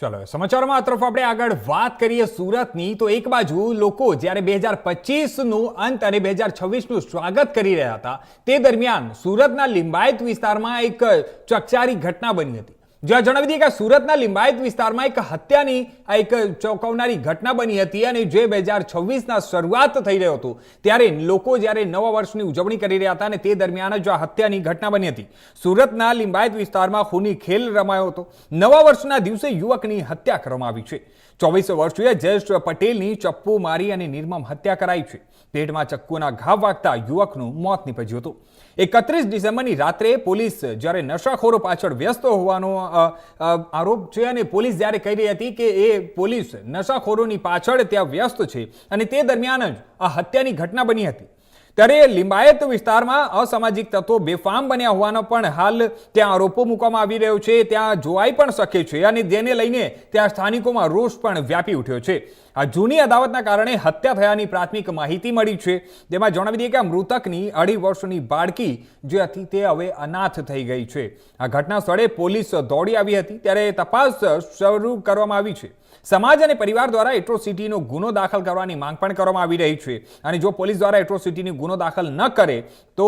ચલો સમાચારમાં આ તરફ આપણે આગળ વાત કરીએ સુરતની તો એક બાજુ લોકો જ્યારે 2025નું અંત અને 2026નું સ્વાગત કરી રહ્યા હતા તે દરમિયાન સુરતના લિંબાયત વિસ્તારમાં એક ચકચારી ઘટના બની હતી। જ્યાં જણાવી દઈએ કે સુરતના લિંબાયત વિસ્તારમાં એક હત્યાની એક ચોંકાવનારી ઘટના બની હતી અને જે 2026ના શરૂઆત થઈ રહ્યો હતો ત્યારે લોકો જ્યારે નવા વર્ષની ઉજવણી કરી રહ્યા હતા અને તે દરમિયાન જ આ હત્યાની ઘટના બની હતી। સુરતના લિંબાયત વિસ્તારમાં ખૂની ખેલ રમાયો હતો। નવા વર્ષના દિવસે યુવકની હત્યા કરવામાં આવી છે। 24 વર્ષીય જયેશ પટેલની ચપ્પુ મારી અને નિર્મમ હત્યા કરાઈ છે। પેટમાં ચક્કુના ઘા વાગતા યુવકનું મોત નીપજ્યું હતું। 31 ડિસેમ્બરની રાત્રે પોલીસ જ્યારે નશાખોરો પાછળ વ્યસ્ત હોવાનો આરોપ છે અને પોલીસ જ્યારે કહી રહી હતી કે એ પોલીસ નશાખોરોની પાછળ ત્યાં વ્યસ્ત છે અને તે દરમિયાન જ આ હત્યાની ઘટના બની હતી। ત્યારે લિંબાયત વિસ્તારમાં અસામાજિક તત્વો બેફામ બન્યા હોવાનો પણ હાલ ત્યાં આરોપો મૂકવામાં આવી રહ્યો છે। ત્યાં જોવાઈ પણ શકે છે અને જેને લઈને ત્યાં સ્થાનિકોમાં રોષ પણ વ્યાપી ઉઠ્યો છે। આ જૂની અદાવતના કારણે હત્યા થયાની પ્રાથમિક માહિતી મળી છે। તેમાં જણાવી દઈએ કે આ મૃતકની 2.5 વર્ષની બાળકી જે હતી તે હવે અનાથ થઈ ગઈ છે। આ ઘટના સ્થળે પોલીસ દોડી આવી હતી ત્યારે તપાસ શરૂ કરવામાં આવી છે। સમાજ અને પરિવાર દ્વારા એટ્રોસિટીનો ગુનો દાખલ કરવાની માંગ પણ કરવામાં આવી રહી છે અને જો પોલીસ દ્વારા એટ્રોસિટીનો ગુનો દાખલ ન કરે તો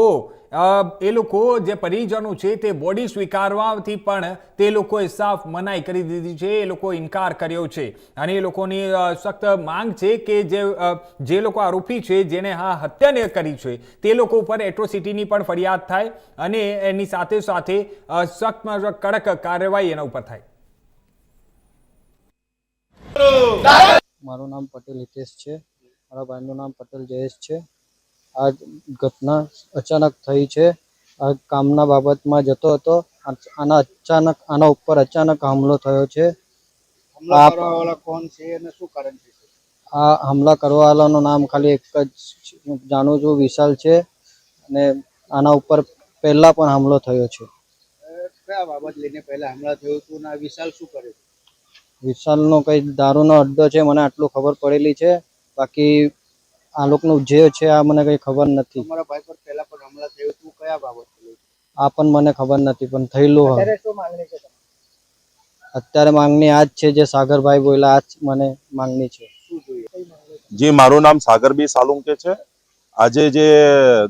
એ લોકો જે પરિજનો છે તે બોડી સ્વીકારવાથી પણ તે લોકોએ સાફ મનાઈ કરી દીધી છે। એ લોકો ઇનકાર કર્યો છે અને એ લોકોની સખ્ત માંગ છે કે જે લોકો આરોપી છે જેને આ હત્યા કરી છે તે લોકો ઉપર એટ્રોસિટીની પણ ફરિયાદ થાય અને એની સાથે સાથે સખ્તમાં કડક કાર્યવાહી એના ઉપર થાય। મારું નામ પટેલ હિતેશ છે। મારા ભાઈનું નામ પટેલ જયેશ છે। આ ઘટના અચાનક થઈ છે। આ કામના બાબતમાં જતો હતો, આના ઉપર અચાનક હુમલો થયો છે। કોણ છે અને શું કારણ છે? આ હુમલા કરવાવાળાનું નામ ખાલી એક જ જાણું છું, વિશાલ છે અને આના ઉપર પહેલા પણ હુમલો થયો છે। કયા બાબત લઈને પહેલા હુમલા થયો હતો અને વિશાલ શું કરે છે? વિશાલનો કઈ દારૂનો અડ્ડો છે, મને આટલું ખબર પડેલી છે। બાકી આ લોકોનું જે છે આ મને કઈ ખબર નથી। તમારા ભાઈ પર પહેલા પણ હુમલા થયો હતો, કયા બાબત? આ પણ મને ખબર નથી પણ થયેલું હોય। અત્યારે શું માંગણી છે? અત્યારે માંગણી આજ છે જે સાગરભાઈ બોલ્યા આજ મને માંગણી છે। શું જોઈએ? જી, મારું નામ સાગરબી સાલુંકે છે। આજે જે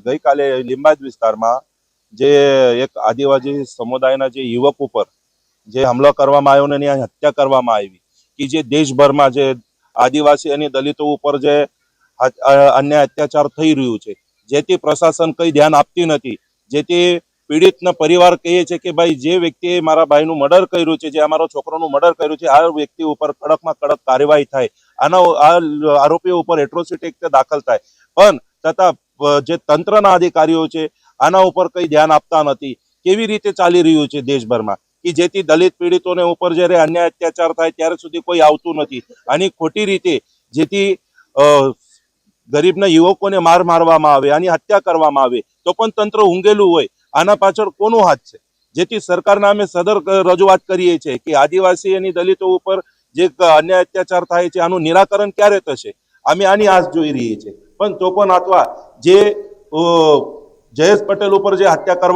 ગઈકાલે લિંબાયત વિસ્તારમાં જે એક આદિવાસી સમુદાયના જે યુવક ઉપર જે હુમલો કરવામાં આવ્યો અને એની હત્યા કરવામાં આવી કે જે દેશભરમાં જે આદિવાસી અને દલિતો ઉપર જે અન્ય અત્યાચાર થઈ રહ્યું છે, જેથી પ્રશાસન કંઈ ધ્યાન આપતી નથી। જેથી પીડિતના પરિવાર કહે છે કે ભાઈ જે વ્યક્તિએ મારા ભાઈનું મર્ડર કર્યું છે, જે અમારો છોકરાનું મર્ડર કર્યું છે, આ વ્યક્તિ ઉપર કડકમાં કડક કાર્યવાહી થાય, આ આરોપીઓ ઉપર એટ્રોસિટી એક્ટ દાખલ થાય। પણ છતાં જે તંત્રના અધિકારીઓ છે આના ઉપર કંઈ ધ્યાન આપતા નથી। કેવી રીતે ચાલી રહ્યું છે દેશભરમાં કે જેથી દલિત પીડિતોને ઉપર જ્યારે અન્ય અત્યાચાર થાય ત્યારે સુધી કોઈ આવતું નથી। આની ખોટી રીતે જેથી ગરીબના યુવકોને મારવામાં આવે, આની હત્યા કરવામાં આવે તો પણ તંત્ર ઊંઘેલું હોય। આના પાછળ કોનો હાથ છે? જેથી સરકારના અમે સદર રજૂઆત કરીએ છીએ કે આદિવાસી અને દલિતો ઉપર જે અન્ય અત્યાચાર થાય છે આનું નિરાકરણ ક્યારે થશે? અમે આની આશ જોઈ રહીએ છીએ। પણ તો પણ અથવા જે જયેશ પટેલ ઉપર જે હત્યા કરવા